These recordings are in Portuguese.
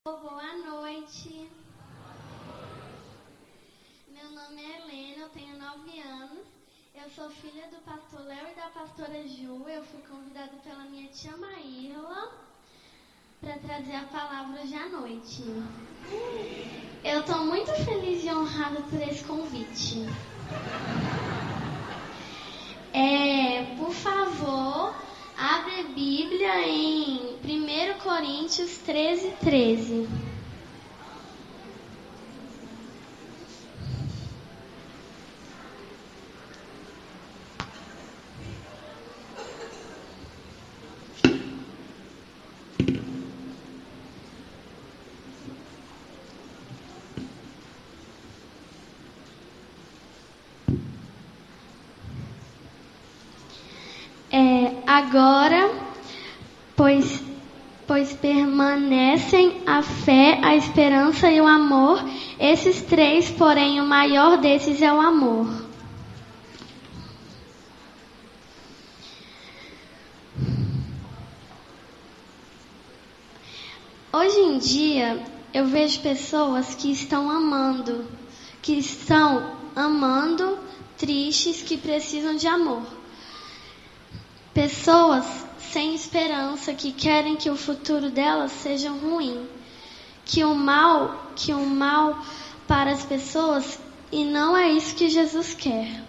Boa noite. Meu nome é Helena, eu tenho 9 anos. Eu sou filha do pastor Léo e da pastora Ju. Eu fui convidada pela minha tia Maíra para trazer a palavra hoje à noite. Eu estou muito feliz e honrada por esse convite. Por favor, abre a Bíblia em 1 Coríntios 13:13. Agora, pois permanecem a fé, a esperança e o amor. Esses três, porém, o maior desses é o amor. Hoje em dia, eu vejo pessoas que estão amando, tristes, que precisam de amor. Pessoas sem esperança, que querem que o futuro delas seja ruim, que o mal para as pessoas, e não é isso que Jesus quer.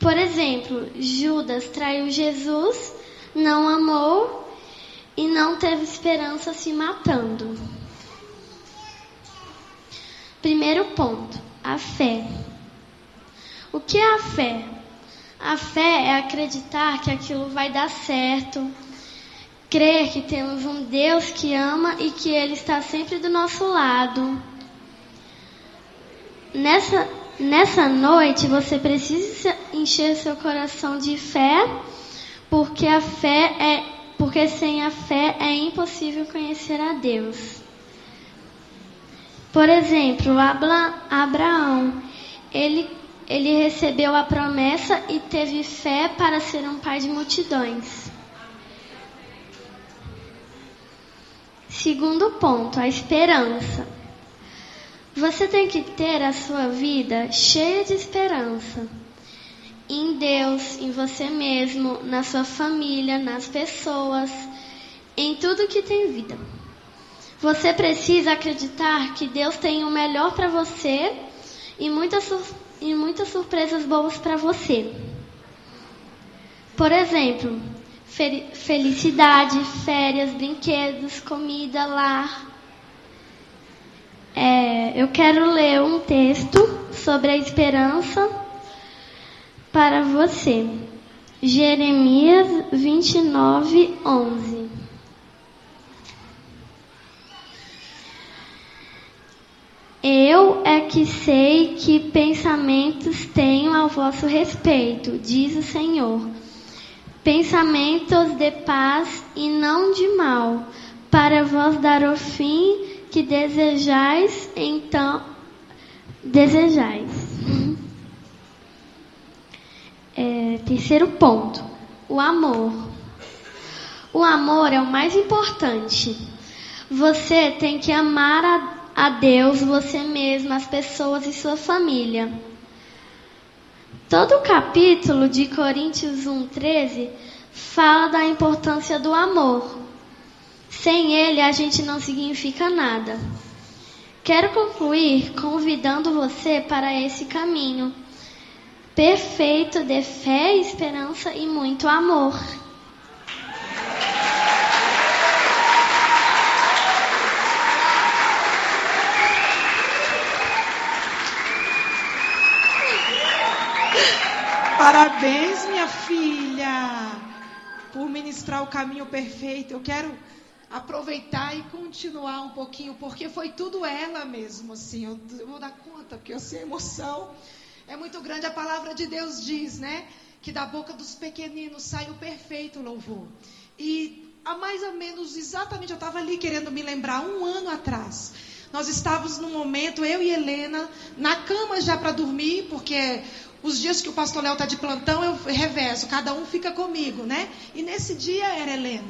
Por exemplo, Judas traiu Jesus, não amou e não teve esperança, se matando. Primeiro ponto, a fé. O que é a fé? A fé é acreditar que aquilo vai dar certo, crer que temos um Deus que ama e que Ele está sempre do nosso lado. Nessa noite você precisa encher seu coração de fé, porque sem a fé é impossível conhecer a Deus. Por exemplo, Abraão, ele recebeu a promessa e teve fé para ser um pai de multidões. Segundo ponto, a esperança. Você tem que ter a sua vida cheia de esperança. Em Deus, em você mesmo, na sua família, nas pessoas, em tudo que tem vida. Você precisa acreditar que Deus tem o melhor para você e muitas surpresas boas para você. Por exemplo, felicidade, férias, brinquedos, comida, lar. Eu quero ler um texto sobre a esperança para você. Jeremias 29:11. Eu é que sei que pensamentos tenho ao vosso respeito, diz o Senhor. Pensamentos de paz e não de mal, para vos dar o fim que desejais, então desejais. Terceiro ponto, o amor. O amor é o mais importante. Você tem que amar a Deus, você mesmo, as pessoas e sua família. Todo o capítulo de Coríntios 1:13 fala da importância do amor. Sem ele, a gente não significa nada. Quero concluir convidando você para esse caminho perfeito de fé, esperança e muito amor. Parabéns, minha filha, por ministrar o caminho perfeito. Eu quero aproveitar e continuar um pouquinho, porque foi tudo ela mesmo, assim. Eu vou dar conta, porque eu sei a emoção. É muito grande. A palavra de Deus diz, né, que da boca dos pequeninos sai o perfeito louvor. E há mais ou menos, exatamente, eu estava ali querendo me lembrar, 1 ano atrás. Nós estávamos num momento, eu e Helena, na cama já para dormir, porque os dias que o pastor Léo está de plantão, eu revezo, cada um fica comigo, né? E nesse dia era Helena.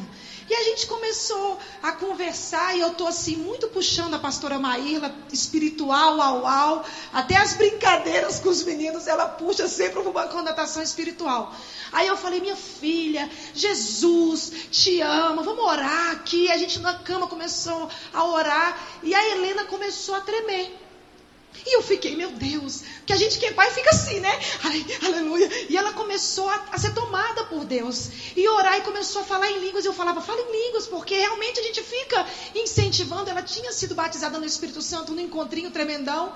E a gente começou a conversar, e eu tô assim, muito puxando a pastora Maíla, espiritual, até as brincadeiras com os meninos, ela puxa sempre uma conotação espiritual. Aí eu falei, minha filha, Jesus te ama, vamos orar aqui. A gente na cama começou a orar, e a Helena começou a tremer. E eu fiquei, meu Deus, que a gente que é pai fica assim, né? Ai, aleluia. E ela começou a ser tomada por Deus. E orar, e começou a falar em línguas. E eu falava, fala em línguas, porque realmente a gente fica incentivando. Ela tinha sido batizada no Espírito Santo, no encontrinho tremendão.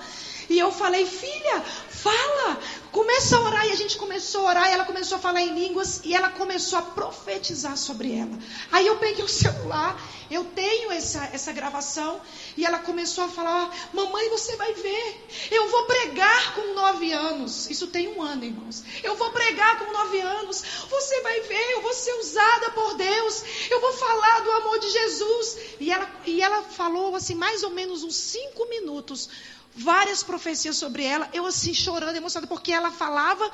E eu falei, filha, fala, começa a orar. E a gente começou a orar, e ela começou a falar em línguas, e ela começou a profetizar sobre ela. Aí eu peguei o celular, eu tenho essa gravação, e ela começou a falar, mamãe, você vai ver, eu vou pregar com 9 anos. Isso tem 1 ano, irmãos. Eu vou pregar com 9 anos, você vai ver, eu vou ser usada por Deus, eu vou falar do amor de Jesus. E ela falou assim, mais ou menos uns 5 minutos, várias profecias sobre ela, eu assim chorando, emocionada, porque ela falava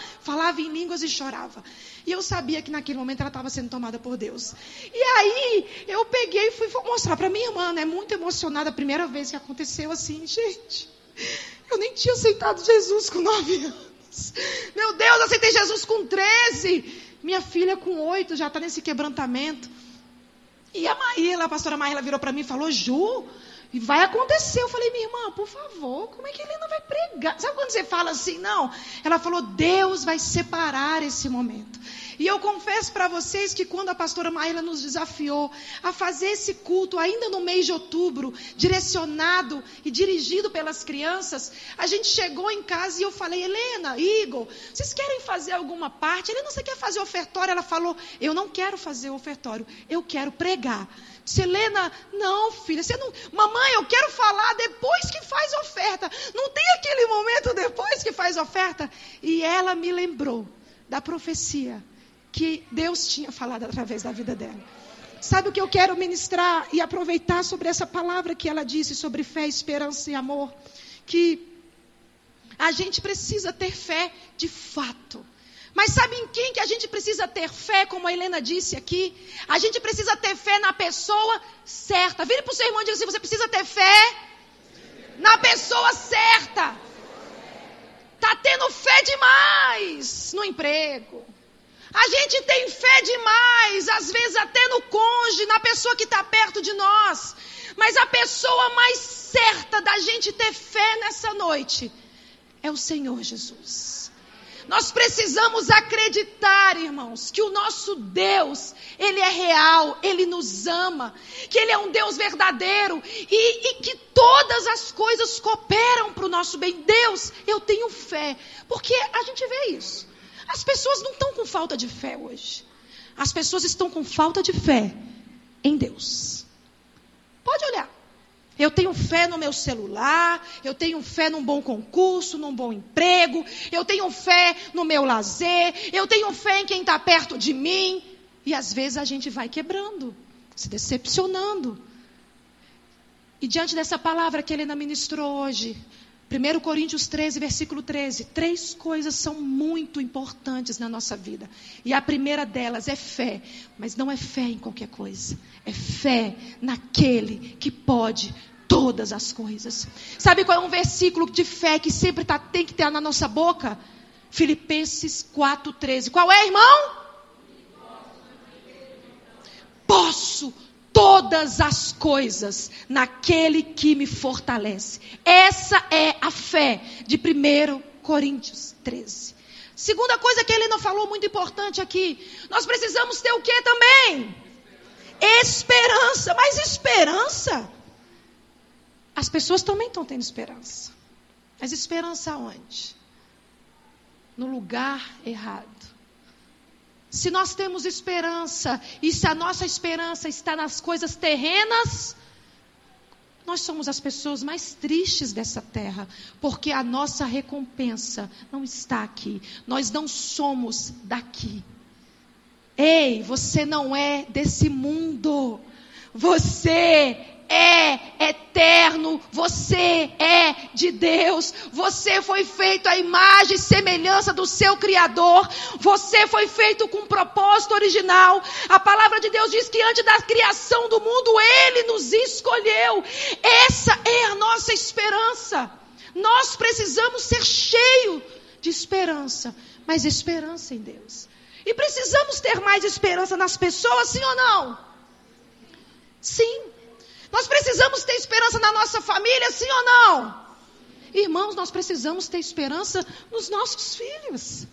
em línguas e chorava. E eu sabia que naquele momento ela estava sendo tomada por Deus. E aí eu peguei e fui mostrar para minha irmã, né, muito emocionada, a primeira vez que aconteceu assim, gente, eu nem tinha aceitado Jesus com 9 anos. Meu Deus, aceitei Jesus com 13. Minha filha com 8 já está nesse quebrantamento. E a Maíla, a pastora Maíla virou para mim e falou, Ju, e vai acontecer. Eu falei, minha irmã, por favor, como é que Helena vai pregar? Sabe quando você fala assim? Não. Ela falou, Deus vai separar esse momento. E eu confesso para vocês que quando a pastora Maíla nos desafiou a fazer esse culto ainda no mês de outubro, direcionado e dirigido pelas crianças, a gente chegou em casa e eu falei, Helena, Igor, vocês querem fazer alguma parte? Helena, você quer fazer ofertório? Ela falou, eu não quero fazer ofertório, eu quero pregar. Disse, Helena, não, filha, você não... Mamãe, eu quero falar depois que faz oferta. Não tem aquele momento depois que faz oferta? E ela me lembrou da profecia que Deus tinha falado através da vida dela. Sabe o que eu quero ministrar e aproveitar sobre essa palavra que ela disse sobre fé, esperança e amor? Que a gente precisa ter fé de fato. Mas sabe em quem que a gente precisa ter fé, como a Helena disse aqui? A gente precisa ter fé na pessoa certa. Vire para o seu irmão e diga assim, você precisa ter fé na pessoa certa. Está tendo fé demais no emprego. A gente tem fé demais, às vezes até no cônjuge, na pessoa que está perto de nós. Mas a pessoa mais certa da gente ter fé nessa noite é o Senhor Jesus. Nós precisamos acreditar, irmãos, que o nosso Deus, Ele é real, Ele nos ama, que Ele é um Deus verdadeiro e que todas as coisas cooperam para o nosso bem. Deus, eu tenho fé, porque a gente vê isso. As pessoas não estão com falta de fé hoje. As pessoas estão com falta de fé em Deus. Pode olhar. Eu tenho fé no meu celular, eu tenho fé num bom concurso, num bom emprego, eu tenho fé no meu lazer, eu tenho fé em quem está perto de mim. E às vezes a gente vai quebrando, se decepcionando. E diante dessa palavra que Helena ministrou hoje, 1 Coríntios 13, versículo 13, 3 coisas são muito importantes na nossa vida. E a primeira delas é fé, mas não é fé em qualquer coisa. É fé naquele que pode todas as coisas. Sabe qual é um versículo de fé que sempre tem que ter na nossa boca? Filipenses 4:13. Qual é, irmão? Posso todas as coisas naquele que me fortalece. Essa é a fé de 1 Coríntios 13. Segunda coisa que ele não falou, muito importante aqui. Nós precisamos ter o que também? Esperança. Mas esperança? As pessoas também estão tendo esperança. Mas esperança onde? No lugar errado. Se nós temos esperança, e se a nossa esperança está nas coisas terrenas, nós somos as pessoas mais tristes dessa terra, porque a nossa recompensa não está aqui. Nós não somos daqui. Ei, você não é desse mundo. Você é eterno, você é de Deus. Você foi feito à imagem e semelhança do seu Criador. Você foi feito com um propósito original. A palavra de Deus diz que antes da criação do mundo, Ele nos escolheu. Essa é a nossa esperança. Nós precisamos ser cheios de esperança, mas esperança em Deus. E precisamos ter mais esperança nas pessoas, sim ou não? Sim. Nós precisamos ter esperança na nossa família, sim ou não? Irmãos, nós precisamos ter esperança nos nossos filhos.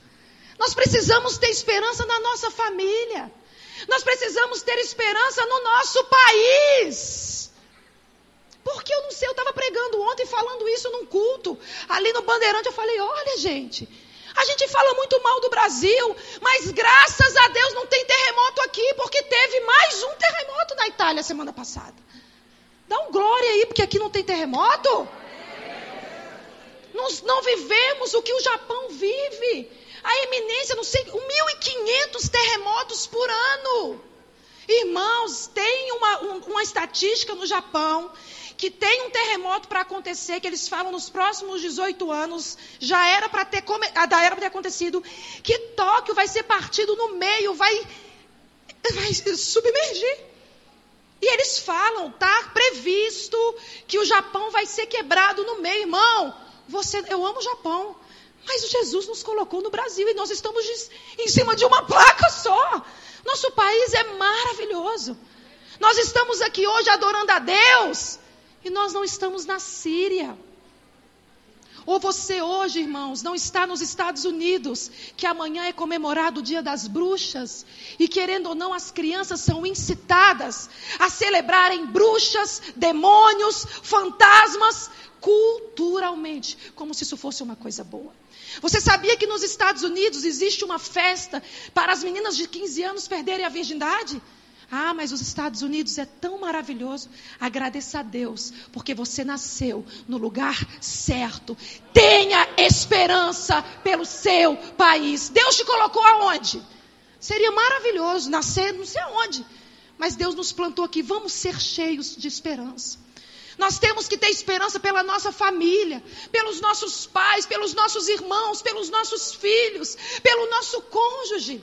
Nós precisamos ter esperança na nossa família. Nós precisamos ter esperança no nosso país. Porque eu não sei, eu estava pregando ontem, falando isso num culto. Ali no Bandeirante eu falei, olha gente, a gente fala muito mal do Brasil, mas graças a Deus não tem terremoto aqui, porque teve mais um terremoto na Itália semana passada. Dá um glória aí, porque aqui não tem terremoto. Nós não vivemos o que o Japão vive. A eminência, não sei, 1.500 terremotos por ano. Irmãos, tem uma estatística no Japão que tem um terremoto para acontecer, que eles falam nos próximos 18 anos, já era para ter acontecido, que Tóquio vai ser partido no meio, vai submergir. E eles falam, está previsto que o Japão vai ser quebrado no meio. Irmão, eu amo o Japão, mas o Jesus nos colocou no Brasil e nós estamos em cima de uma placa só. Nosso país é maravilhoso. Nós estamos aqui hoje adorando a Deus e nós não estamos na Síria. Ou você hoje, irmãos, não está nos Estados Unidos, que amanhã é comemorado o Dia das Bruxas, e querendo ou não, as crianças são incitadas a celebrarem bruxas, demônios, fantasmas, culturalmente, como se isso fosse uma coisa boa. Você sabia que nos Estados Unidos existe uma festa para as meninas de 15 anos perderem a virgindade? Ah, mas os Estados Unidos é tão maravilhoso. Agradeça a Deus, porque você nasceu no lugar certo. Tenha esperança pelo seu país. Deus te colocou aonde? Seria maravilhoso nascer não sei aonde. Mas Deus nos plantou aqui. Vamos ser cheios de esperança. Nós temos que ter esperança pela nossa família, pelos nossos pais, pelos nossos irmãos, pelos nossos filhos, pelo nosso cônjuge.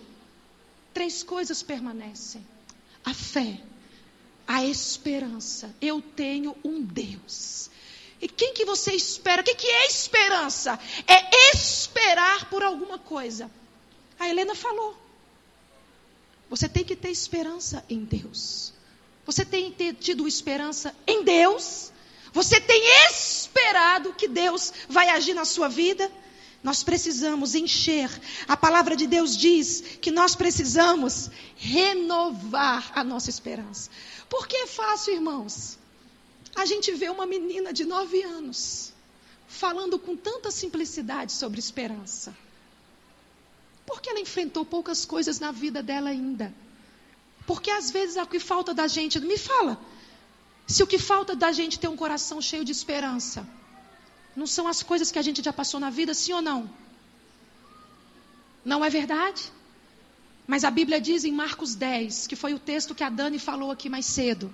3 coisas permanecem. A fé, a esperança. Eu tenho um Deus. E quem que você espera? O que é esperança? É esperar por alguma coisa. A Helena falou. Você tem que ter esperança em Deus. Você tem tido esperança em Deus? Você tem esperado que Deus vai agir na sua vida? Nós precisamos encher. A palavra de Deus diz que nós precisamos renovar a nossa esperança. Porque é fácil, irmãos. A gente vê uma menina de 9 anos falando com tanta simplicidade sobre esperança. Porque ela enfrentou poucas coisas na vida dela ainda. Porque às vezes o que falta da gente, me fala, se o que falta da gente ter um coração cheio de esperança, não são as coisas que a gente já passou na vida, sim ou não? Não é verdade? Mas a Bíblia diz em Marcos 10, que foi o texto que a Dani falou aqui mais cedo,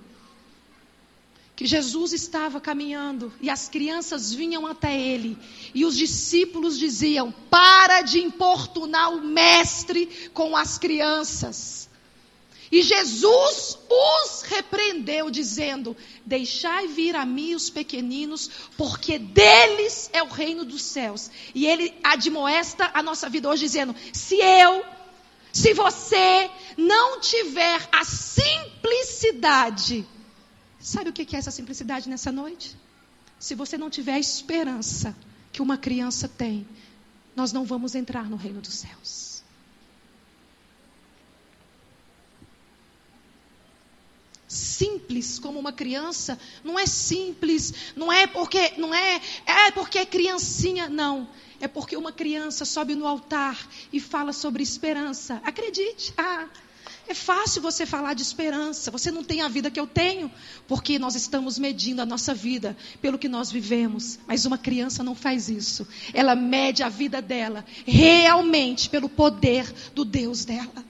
que Jesus estava caminhando e as crianças vinham até ele e os discípulos diziam, para de importunar o mestre com as crianças. E Jesus os repreendeu, dizendo, deixai vir a mim os pequeninos, porque deles é o reino dos céus. E ele admoesta a nossa vida hoje, dizendo, se você não tiver a simplicidade, sabe o que é essa simplicidade nessa noite? Se você não tiver a esperança que uma criança tem, nós não vamos entrar no reino dos céus. Simples como uma criança, não é simples, não é porque é criancinha, não. É porque uma criança sobe no altar e fala sobre esperança. Acredite, é fácil você falar de esperança. Você não tem a vida que eu tenho, porque nós estamos medindo a nossa vida pelo que nós vivemos. Mas uma criança não faz isso. Ela mede a vida dela realmente pelo poder do Deus dela.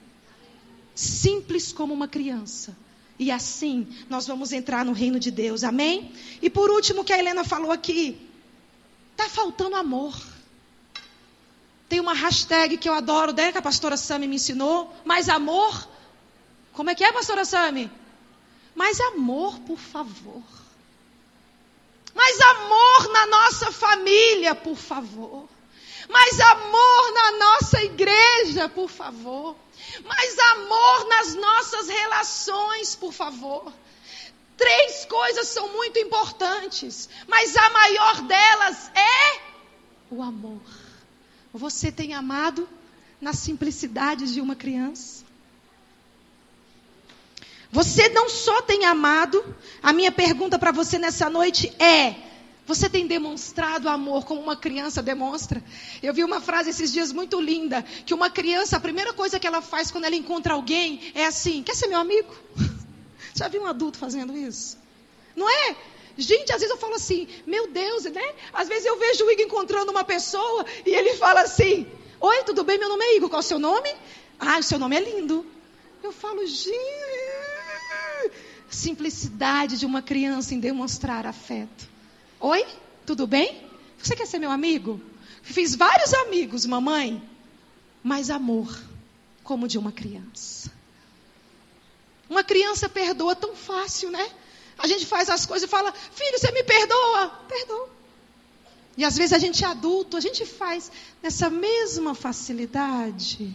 Simples como uma criança. E assim nós vamos entrar no reino de Deus, amém? E por último, que a Helena falou aqui, Está faltando amor. Tem uma hashtag que eu adoro, né, que a pastora Sami me ensinou. Mais amor. Como é que é, pastora Sami? Mais amor, por favor. Mais amor na nossa família, por favor. Mais amor na nossa igreja, por favor. Mais amor nas nossas relações, por favor. 3 coisas são muito importantes, mas a maior delas é o amor. Você tem amado na simplicidade de uma criança? Você não só tem amado, a minha pergunta para você nessa noite é: você tem demonstrado amor como uma criança demonstra? Eu vi uma frase esses dias muito linda, que uma criança, a primeira coisa que ela faz quando ela encontra alguém é assim: quer ser meu amigo? Já viu um adulto fazendo isso? Não é? Gente, às vezes eu falo assim, meu Deus, né? Às vezes eu vejo o Igor encontrando uma pessoa e ele fala assim: oi, tudo bem? Meu nome é Igor, qual é o seu nome? Ah, o seu nome é lindo. Eu falo, gente, simplicidade de uma criança em demonstrar afeto. Oi, tudo bem? Você quer ser meu amigo? Fiz vários amigos, mamãe, mas amor como de uma criança. Uma criança perdoa tão fácil, né? A gente faz as coisas e fala: filho, você me perdoa? Perdoa. E às vezes a gente é adulto, a gente faz nessa mesma facilidade.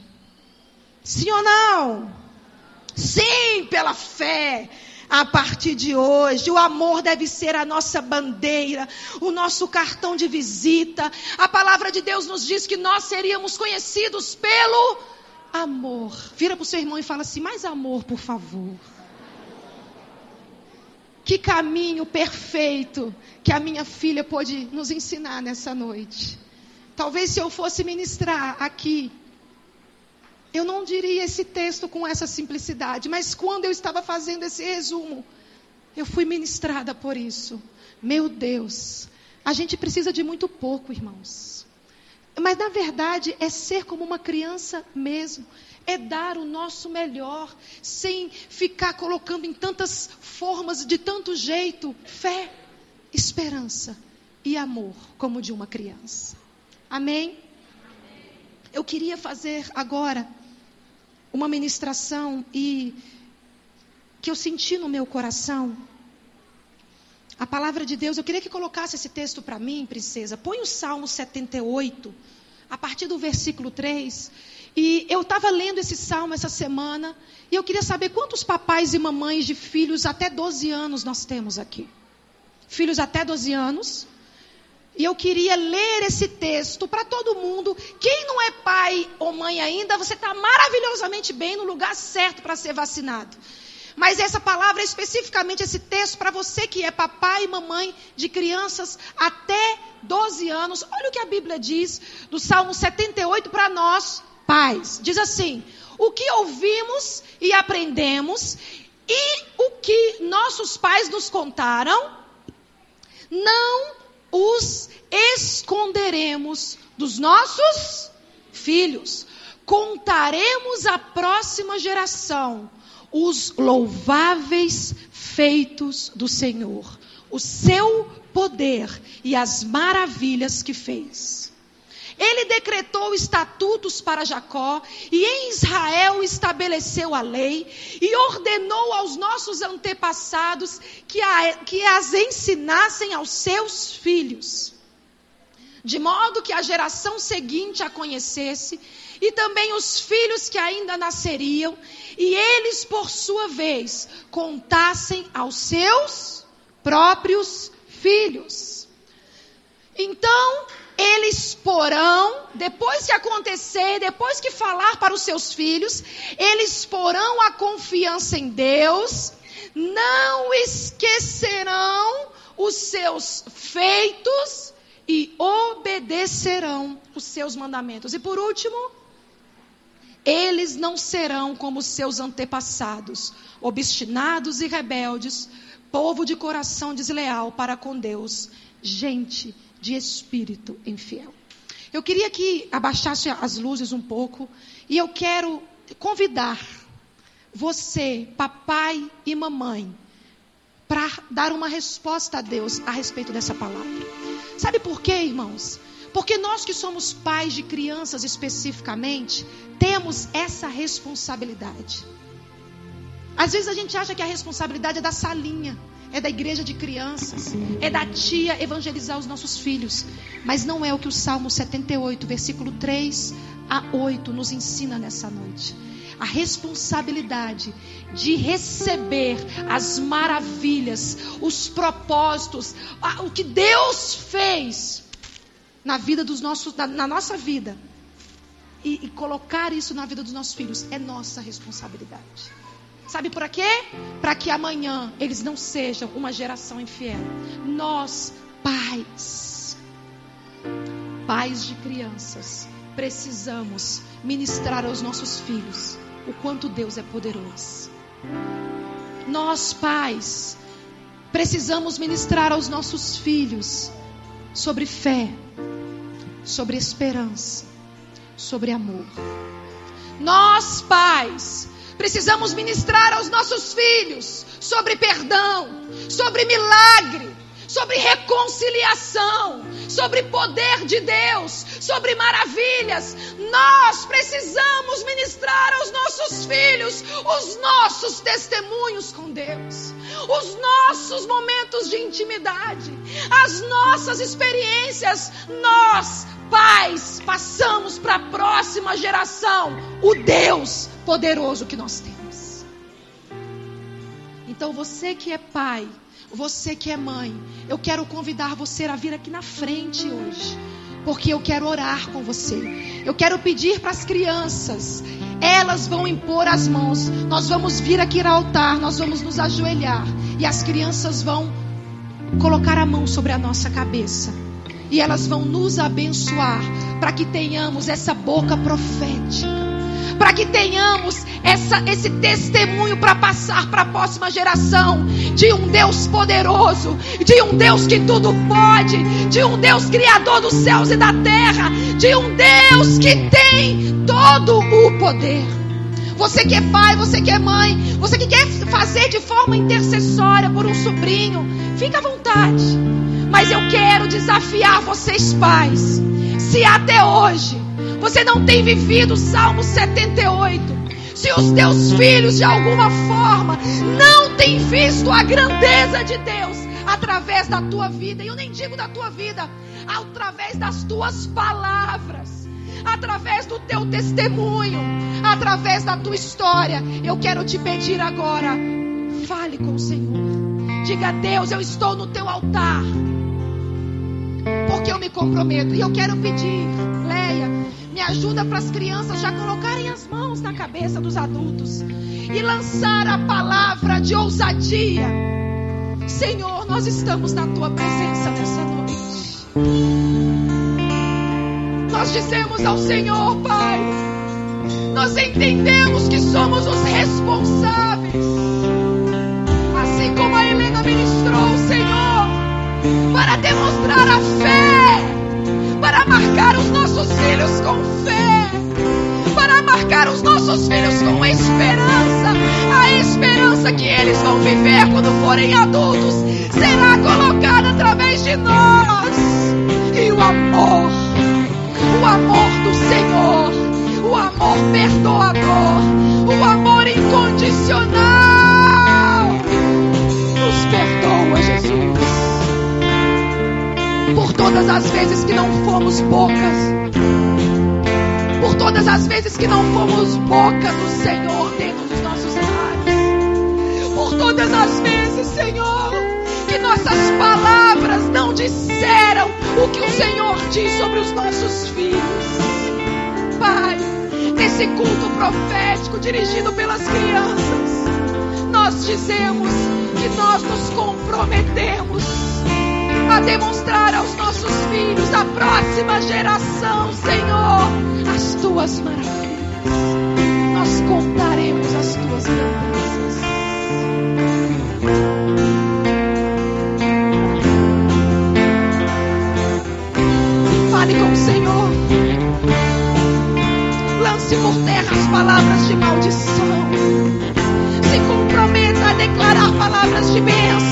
Sim ou não? Sim, pela fé. A partir de hoje, o amor deve ser a nossa bandeira, o nosso cartão de visita. A palavra de Deus nos diz que nós seríamos conhecidos pelo amor. Vira para o seu irmão e fala assim: mais amor, por favor. Que caminho perfeito que a minha filha pôde nos ensinar nessa noite. Talvez se eu fosse ministrar aqui, eu não diria esse texto com essa simplicidade, mas quando eu estava fazendo esse resumo, eu fui ministrada por isso. Meu Deus, a gente precisa de muito pouco, irmãos. Mas na verdade é ser como uma criança mesmo. É dar o nosso melhor, sem ficar colocando em tantas formas, de tanto jeito, fé, esperança e amor, como de uma criança. Amém? Eu queria fazer agora uma ministração e que eu senti no meu coração. A palavra de Deus, eu queria que colocasse esse texto para mim, princesa. Põe o Salmo 78, a partir do versículo 3. E eu estava lendo esse salmo essa semana, e eu queria saber quantos papais e mamães de filhos até 12 anos nós temos aqui. Filhos até 12 anos. E eu queria ler esse texto para todo mundo. Quem não é pai ou mãe ainda, você está maravilhosamente bem no lugar certo para ser vacinado. Mas essa palavra, especificamente esse texto, para você que é papai e mamãe de crianças até 12 anos. Olha o que a Bíblia diz do Salmo 78 para nós, pais. Diz assim: o que ouvimos e aprendemos e o que nossos pais nos contaram, não os esconderemos dos nossos filhos. Contaremos à próxima geração os louváveis feitos do Senhor, o seu poder e as maravilhas que fez. Ele decretou estatutos para Jacó e em Israel estabeleceu a lei e ordenou aos nossos antepassados que as ensinassem aos seus filhos, de modo que a geração seguinte a conhecesse e também os filhos que ainda nasceriam, e eles, por sua vez, contassem aos seus próprios filhos. Então, eles porão, depois que acontecer, depois que falar para os seus filhos, eles porão a confiança em Deus, não esquecerão os seus feitos e obedecerão os seus mandamentos. E por último, eles não serão como seus antepassados, obstinados e rebeldes, povo de coração desleal para com Deus, gente de espírito infiel. Eu queria que abaixasse as luzes um pouco e eu quero convidar você, papai e mamãe, para dar uma resposta a Deus a respeito dessa palavra. Sabe por quê, irmãos? Porque nós que somos pais de crianças especificamente, temos essa responsabilidade. Às vezes a gente acha que a responsabilidade é da salinha, é da igreja de crianças, é da tia evangelizar os nossos filhos. Mas não é o que o Salmo 78, versículo 3 a 8 nos ensina nessa noite. A responsabilidade de receber as maravilhas, os propósitos, o que Deus fez na vida dos nossos, na nossa vida, e colocar isso na vida dos nossos filhos é nossa responsabilidade. Sabe por quê? Para que amanhã eles não sejam uma geração infiel. Nós, pais de crianças, precisamos ministrar aos nossos filhos o quanto Deus é poderoso. Nós, pais, precisamos ministrar aos nossos filhos sobre fé, sobre esperança, sobre amor. Nós, pais, precisamos ministrar aos nossos filhos sobre perdão, sobre milagre, sobre reconciliação, sobre poder de Deus, sobre maravilhas. Nós precisamos ministrar aos nossos filhos os nossos testemunhos com Deus, os nossos momentos de intimidade, as nossas experiências. Nós, pais, passamos para a próxima geração o Deus poderoso que nós temos. Então você que é pai, você que é mãe, eu quero convidar você a vir aqui na frente hoje, porque eu quero orar com você. Eu quero pedir para as crianças, elas vão impor as mãos. Nós vamos vir aqui ao altar, nós vamos nos ajoelhar e as crianças vão colocar a mão sobre a nossa cabeça e elas vão nos abençoar para que tenhamos essa boca profética, para que tenhamos esse testemunho para passar para a próxima geração de um Deus poderoso, de um Deus que tudo pode, de um Deus criador dos céus e da terra, de um Deus que tem todo o poder. Você que é pai, você que é mãe, você que quer fazer de forma intercessória por um sobrinho, fica à vontade. Mas eu quero desafiar vocês, pais. Se até hoje você não tem vivido o Salmo 78, se os teus filhos de alguma forma não têm visto a grandeza de Deus através da tua vida, e eu nem digo da tua vida, através das tuas palavras, através do teu testemunho, através da tua história, eu quero te pedir agora, fale com o Senhor. Diga: Deus, eu estou no teu altar, porque eu me comprometo. E eu quero pedir, Leia, me ajuda para as crianças já colocarem as mãos na cabeça dos adultos e lançar a palavra de ousadia. Senhor, nós estamos na tua presença nessa noite. Nós dizemos ao Senhor, Pai, nós entendemos que somos os responsáveis, assim como a Helena ministrou, Senhor, para demonstrar a fé, para marcar os nossos filhos com fé, para marcar os nossos filhos com esperança. A esperança que eles vão viver quando forem adultos será colocada através de nós. E o amor do Senhor, o amor perdoador, o amor incondicional nos perdoa, Jesus, por todas as vezes que não fomos bocas, por todas as vezes que não fomos boca do Senhor dentro dos nossos lares, por todas as vezes, Senhor, que nossas palavras não disseram o que o Senhor diz sobre os nossos filhos. Pai, nesse culto profético dirigido pelas crianças, nós dizemos que nós nos comprometemos a demonstrar aos nossos filhos, à próxima geração, Senhor, as tuas maravilhas. Nós contaremos as tuas grandezas. Fale com o Senhor. Lance por terra as palavras de maldição. Se comprometa a declarar palavras de bênção.